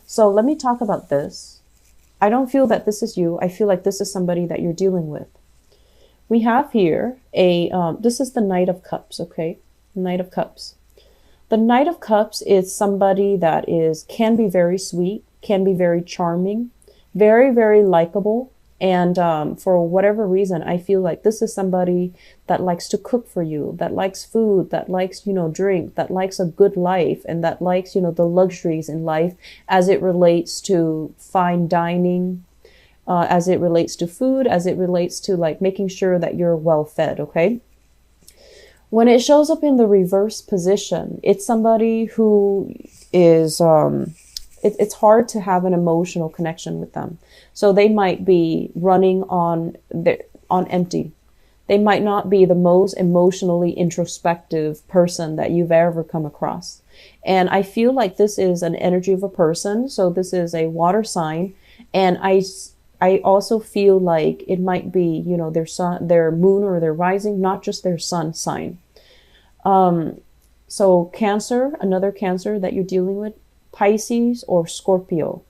So let me talk about this. I don't feel that this is you. I feel like this is somebody that you're dealing with. We have here this is the Knight of Cups, okay? Knight of Cups. The Knight of Cups is somebody that can be very sweet, can be very charming, very, very likable. And for whatever reason, I feel like this is somebody that likes to cook for you, that likes food, that likes, drink, that likes a good life, and that likes, the luxuries in life as it relates to fine dining, as it relates to food, as it relates to like making sure that you're well fed, okay? When it shows up in the reverse position, it's somebody who is, it's hard to have an emotional connection with them. So they might be running on empty. They might not be the most emotionally introspective person that you've ever come across. And I feel like this is an energy of a person. So this is a water sign. And I also feel like it might be, their sun, their moon or their rising, not just their sun sign. So Cancer, another Cancer that you're dealing with, Pisces or Scorpio.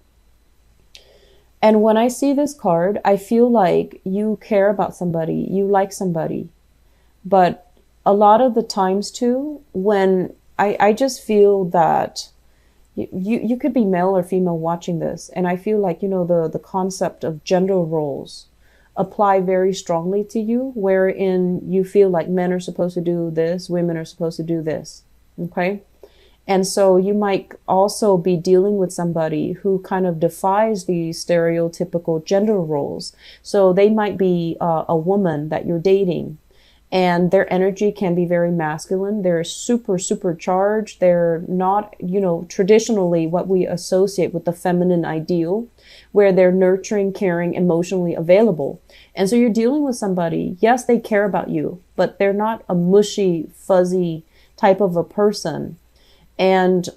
And when I see this card, I feel like you care about somebody, you like somebody. But a lot of the times too, when I just feel that you could be male or female watching this, and I feel like, the concept of gender roles apply very strongly to you, wherein you feel like men are supposed to do this, women are supposed to do this, okay? And so you might also be dealing with somebody who kind of defies the stereotypical gender roles. So they might be a woman that you're dating, and their energy can be very masculine. They're super, super charged. They're not, traditionally what we associate with the feminine ideal, where they're nurturing, caring, emotionally available. And so you're dealing with somebody, yes, they care about you, but they're not a mushy, fuzzy type of a person. And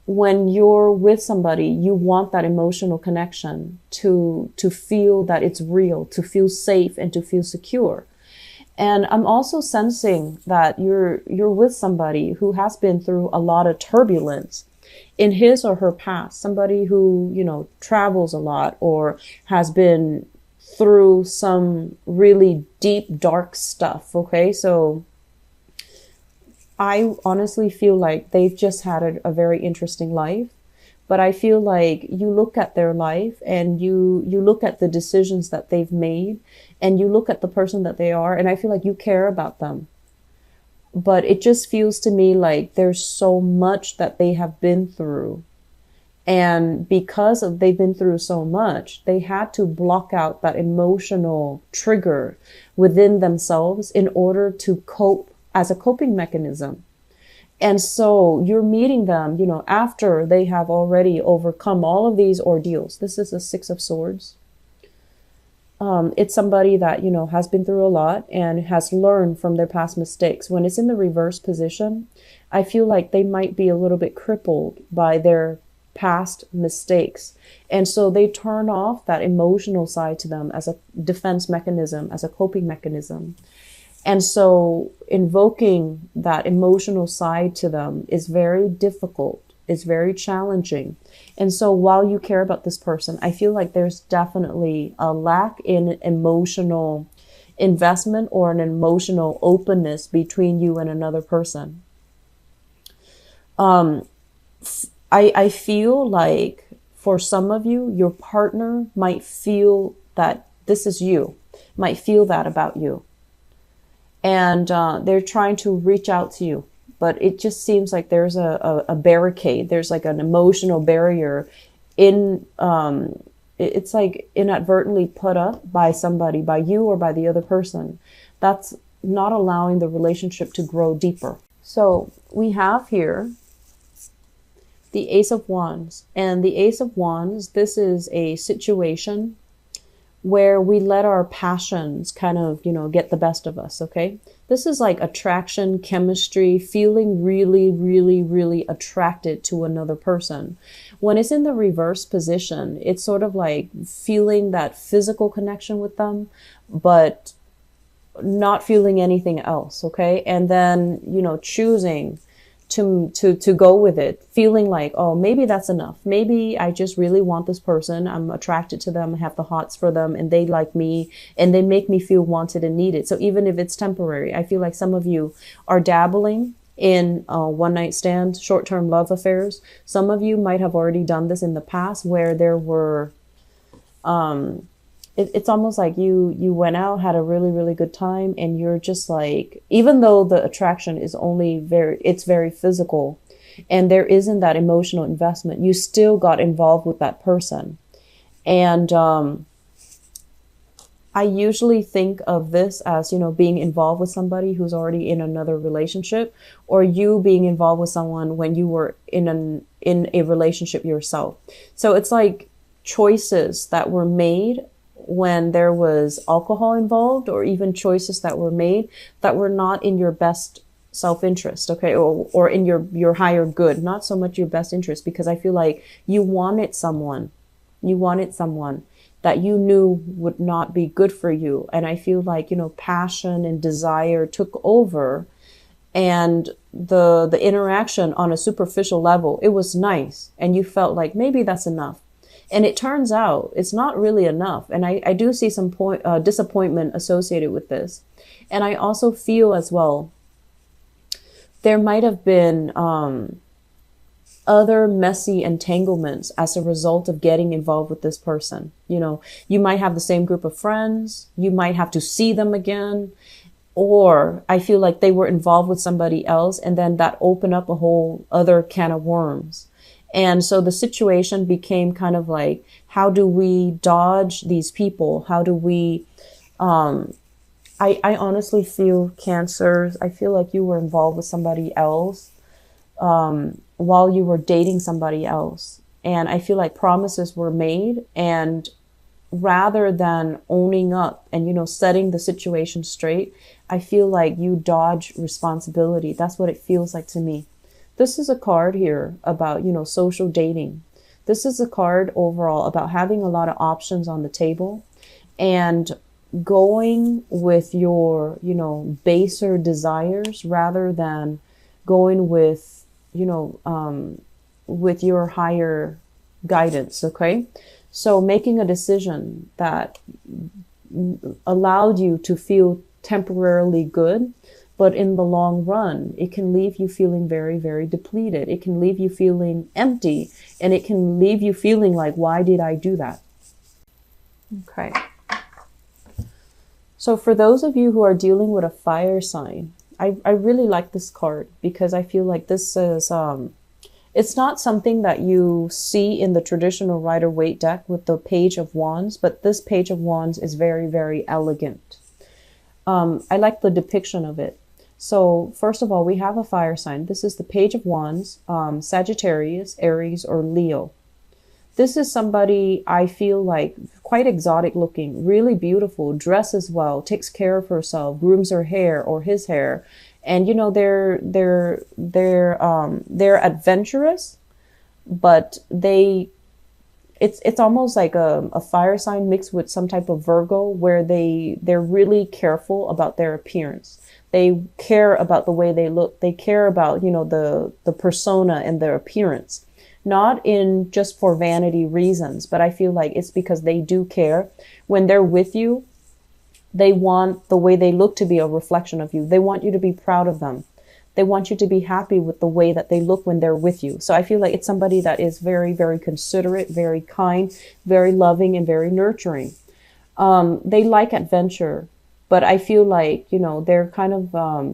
when you're with somebody, you want that emotional connection to feel that it's real, to feel safe and to feel secure. And I'm also sensing that you're with somebody who has been through a lot of turbulence in his or her past, somebody who, travels a lot or has been through some really deep, dark stuff. Okay. So I honestly feel like they've just had a very interesting life, but I feel like you look at their life and you look at the decisions that they've made and you look at the person that they are, and I feel like you care about them. But it just feels to me like there's so much that they have been through. And because they've been through so much, they had to block out that emotional trigger within themselves in order to cope as a coping mechanism. And so you're meeting them, after they have already overcome all of these ordeals. This is a Six of Swords. It's somebody that, has been through a lot and has learned from their past mistakes. When it's in the reverse position, I feel like they might be a little bit crippled by their past mistakes. And so they turn off that emotional side to them as a defense mechanism, as a coping mechanism. And so invoking that emotional side to them is very difficult. It's very challenging. And so while you care about this person, I feel like there's definitely a lack in emotional investment or an emotional openness between you and another person. I feel like for some of you, your partner might feel that this is you, might feel that about you. And they're trying to reach out to you, but it just seems like there's a barricade. There's like an emotional barrier it's like inadvertently put up by somebody, by you or by the other person. That's not allowing the relationship to grow deeper. So we have here the Ace of Wands. And the Ace of Wands, this is a situation where we let our passions kind of, get the best of us, okay? This is like attraction, chemistry, feeling really, really, really attracted to another person. When it's in the reverse position, it's sort of like feeling that physical connection with them, but not feeling anything else, okay? And then, choosing to go with it, feeling like, oh, maybe that's enough. Maybe I just really want this person. I'm attracted to them, I have the hots for them, and they like me, and they make me feel wanted and needed. So even if it's temporary, I feel like some of you are dabbling in one night stand, short-term love affairs. Some of you might have already done this in the past, where there were it's almost like you went out, had a really, really good time, and you're just like, even though the attraction is only it's very physical and there isn't that emotional investment, you still got involved with that person. And I usually think of this as, being involved with somebody who's already in another relationship, or you being involved with someone when you were in a relationship yourself. So it's like choices that were made when there was alcohol involved, or even choices that were made that were not in your best self-interest, okay, or in your higher good, not so much your best interest, because I feel like you wanted someone that you knew would not be good for you. And I feel like, passion and desire took over, and the interaction on a superficial level, it was nice, and you felt like maybe that's enough. And it turns out it's not really enough. And I do see some disappointment associated with this. And I also feel as well, there might have been other messy entanglements as a result of getting involved with this person. You might have the same group of friends, you might have to see them again, or I feel like they were involved with somebody else, and then that opened up a whole other can of worms. And so the situation became kind of like, how do we dodge these people? How do we, I honestly feel, Cancer, I feel like you were involved with somebody else while you were dating somebody else. And I feel like promises were made, and rather than owning up and, setting the situation straight, I feel like you dodge responsibility. That's what it feels like to me. This is a card here about, social dating. This is a card overall about having a lot of options on the table and going with your, baser desires rather than going with, with your higher guidance. Okay. So making a decision that allowed you to feel temporarily good, but in the long run, it can leave you feeling very, very depleted. It can leave you feeling empty, and it can leave you feeling like, why did I do that? Okay. So for those of you who are dealing with a fire sign, I really like this card, because I feel like this is, it's not something that you see in the traditional Rider-Waite deck with the Page of Wands, but this Page of Wands is very, very elegant. I like the depiction of it. So first of all, we have a fire sign. This is the Page of Wands, Sagittarius, Aries, or Leo. This is somebody I feel like quite exotic looking, really beautiful, dresses well, takes care of herself, grooms her hair or his hair. And they're adventurous, but it's almost like a fire sign mixed with some type of Virgo, where they're really careful about their appearance. They care about the way they look. They care about, the persona and their appearance, not in just for vanity reasons, but I feel like it's because they do care. When they're with you, they want the way they look to be a reflection of you. They want you to be proud of them. They want you to be happy with the way that they look when they're with you. So I feel like it's somebody that is very, very considerate, very kind, very loving, and very nurturing. They like adventure, but I feel like, they're kind of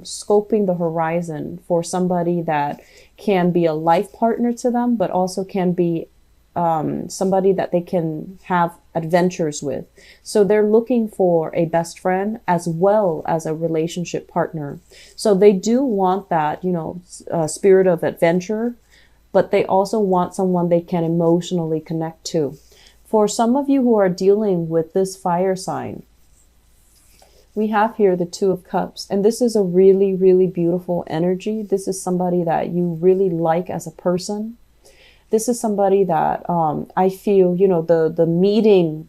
scoping the horizon for somebody that can be a life partner to them, but also can be somebody that they can have adventures with. So they're looking for a best friend as well as a relationship partner. So they do want that, spirit of adventure, but they also want someone they can emotionally connect to. For some of you who are dealing with this fire sign, we have here the Two of Cups, and this is a really, really beautiful energy. This is somebody that you really like as a person. This is somebody that I feel, the meeting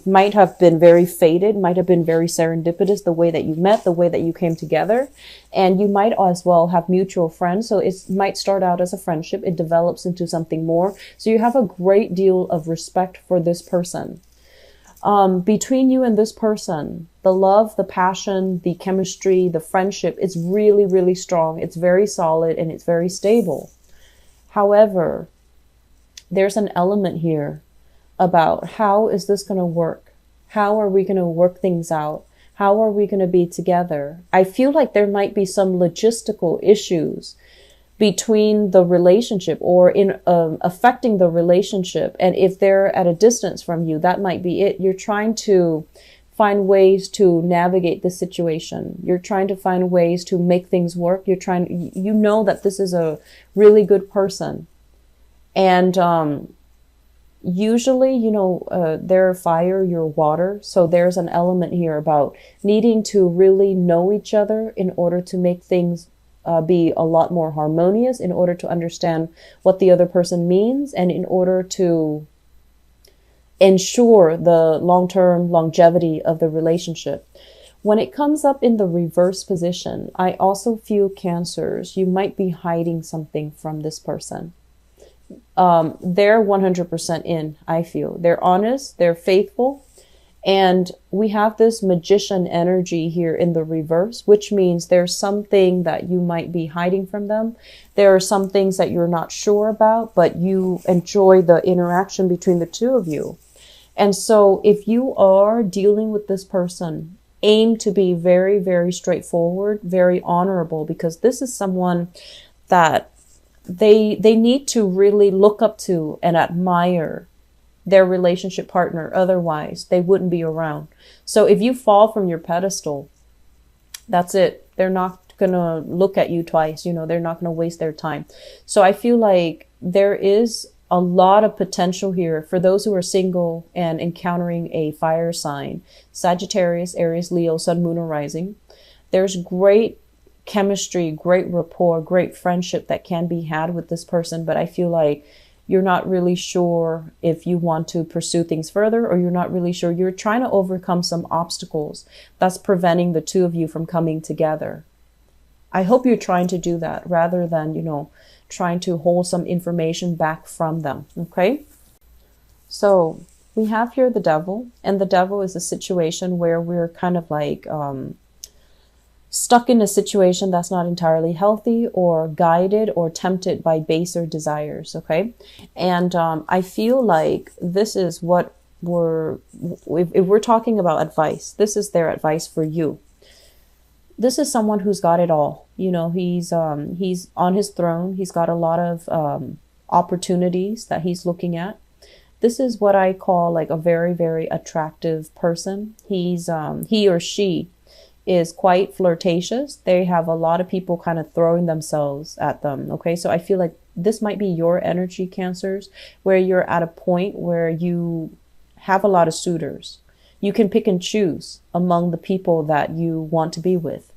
might have been very fated, might have been very serendipitous, the way that you met, the way that you came together. And you might as well have mutual friends. So it might start out as a friendship. It develops into something more. So you have a great deal of respect for this person. Between you and this person, the love, the passion, the chemistry, the friendship, it's really, really strong. It's very solid and it's very stable. However, there's an element here about how is this going to work? How are we going to work things out? How are we going to be together? I feel like there might be some logistical issues between the relationship or in affecting the relationship. And if they're at a distance from you, that might be it. You're trying to find ways to navigate the situation. You're trying to find ways to make things work. You know that this is a really good person. And usually, they're fire, you're water. So there's an element here about needing to really know each other in order to make things be a lot more harmonious, in order to understand what the other person means, and in order to ensure the long-term longevity of the relationship. When it comes up in the reverse position, I also feel, Cancers, you might be hiding something from this person. They're 100% in, I feel. They're honest, they're faithful, and we have this magician energy here in the reverse, which means there's something that you might be hiding from them. There are some things that you're not sure about, but you enjoy the interaction between the two of you. And so if you are dealing with this person, aim to be very, very straightforward, very honorable, because this is someone that they need to really look up to and admire their relationship partner. Otherwise, they wouldn't be around. So if you fall from your pedestal, that's it. They're not going to look at you twice. They're not going to waste their time. So I feel like there is a lot of potential here for those who are single and encountering a fire sign, Sagittarius, Aries, Leo, Sun, Moon, or Rising. There's great chemistry, great rapport, great friendship that can be had with this person. But I feel like you're not really sure if you want to pursue things further, or you're not really sure. You're trying to overcome some obstacles that's preventing the two of you from coming together. I hope you're trying to do that rather than, trying to hold some information back from them. Okay. So we have here the devil, and the devil is a situation where we're kind of like, stuck in a situation that's not entirely healthy, or guided or tempted by baser desires. Okay. And I feel like this is what if we're talking about advice, this is their advice for you. This is someone who's got it all. He's on his throne. He's got a lot of opportunities that he's looking at. This is what I call like a very, very attractive person. He or she is quite flirtatious. They have a lot of people kind of throwing themselves at them. Okay. So I feel like this might be your energy, Cancers, where you're at a point where you have a lot of suitors. You can pick and choose among the people that you want to be with.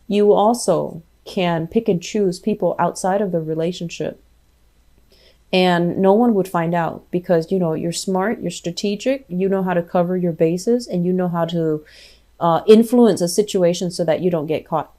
You also can pick and choose people outside of the relationship, and no one would find out because, you're smart, you're strategic, you know how to cover your bases, and you know how to influence a situation so that you don't get caught.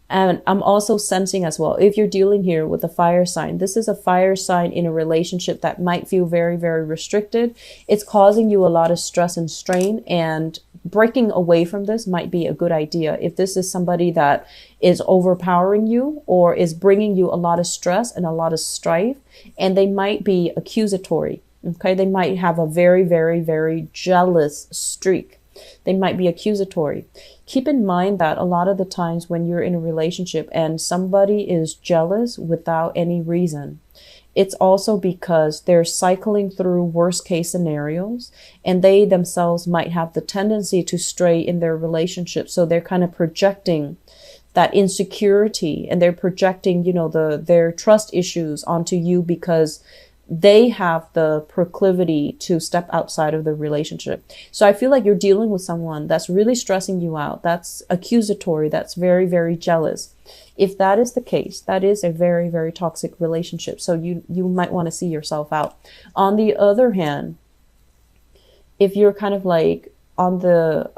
And I'm also sensing as well, if you're dealing here with a fire sign, this is a fire sign in a relationship that might feel very, very restricted. It's causing you a lot of stress and strain, and breaking away from this might be a good idea. If this is somebody that is overpowering you or is bringing you a lot of stress and a lot of strife, and they might be accusatory. Okay. They might have a very, very, very jealous streak. They might be accusatory. Keep in mind that a lot of the times when you're in a relationship and somebody is jealous without any reason, it's also because they're cycling through worst case scenarios, and they themselves might have the tendency to stray in their relationship. So they're kind of projecting that insecurity, and they're projecting, their trust issues onto you because they have the proclivity to step outside of the relationship. So I feel like you're dealing with someone that's really stressing you out, that's accusatory, that's very, very jealous. If that is the case, that is a very, very toxic relationship. So you might want to see yourself out. On the other hand, if you're kind of like on the,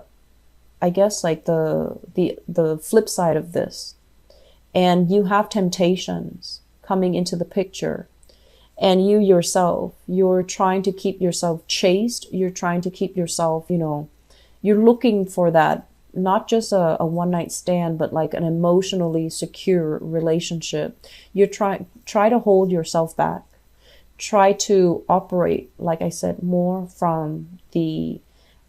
I guess like the flip side of this, and you have temptations coming into the picture, and you yourself, you're trying to keep yourself chaste, you're trying to keep yourself, you're looking for that, not just a one night stand, but like an emotionally secure relationship. You're try to hold yourself back. Try to operate, like I said, more from the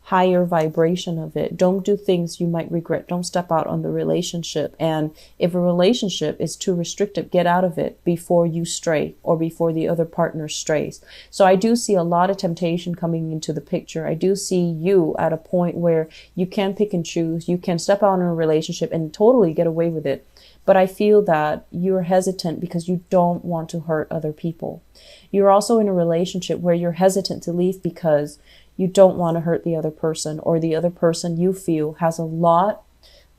higher vibration of it. Don't do things you might regret. Don't step out on the relationship. And if a relationship is too restrictive, get out of it before you stray or before the other partner strays. So I do see a lot of temptation coming into the picture. I do see you at a point where you can pick and choose. You can step out in a relationship and totally get away with it. But I feel that you're hesitant because you don't want to hurt other people. You're also in a relationship where you're hesitant to leave because you don't want to hurt the other person, or the other person you feel has a lot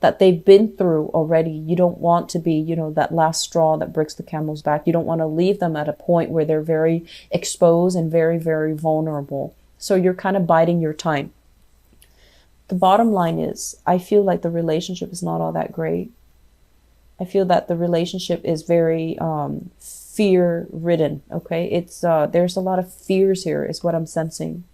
that they've been through already. You don't want to be, that last straw that breaks the camel's back. You don't want to leave them at a point where they're very exposed and very, very vulnerable. So you're kind of biding your time. The bottom line is, I feel like the relationship is not all that great. I feel that the relationship is very fear ridden. Okay. It's there's a lot of fears here is what I'm sensing.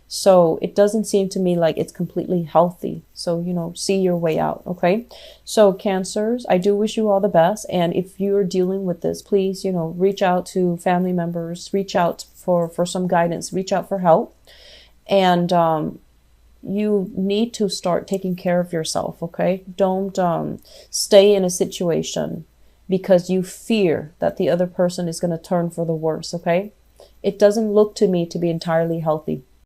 So it doesn't seem to me like it's completely healthy. So, see your way out. Okay. So Cancers, I do wish you all the best. And if you're dealing with this, please, reach out to family members, reach out for some guidance, reach out for help. And, you need to start taking care of yourself. Okay. Don't, stay in a situation because you fear that the other person is going to turn for the worse. Okay. It doesn't look to me to be entirely healthy.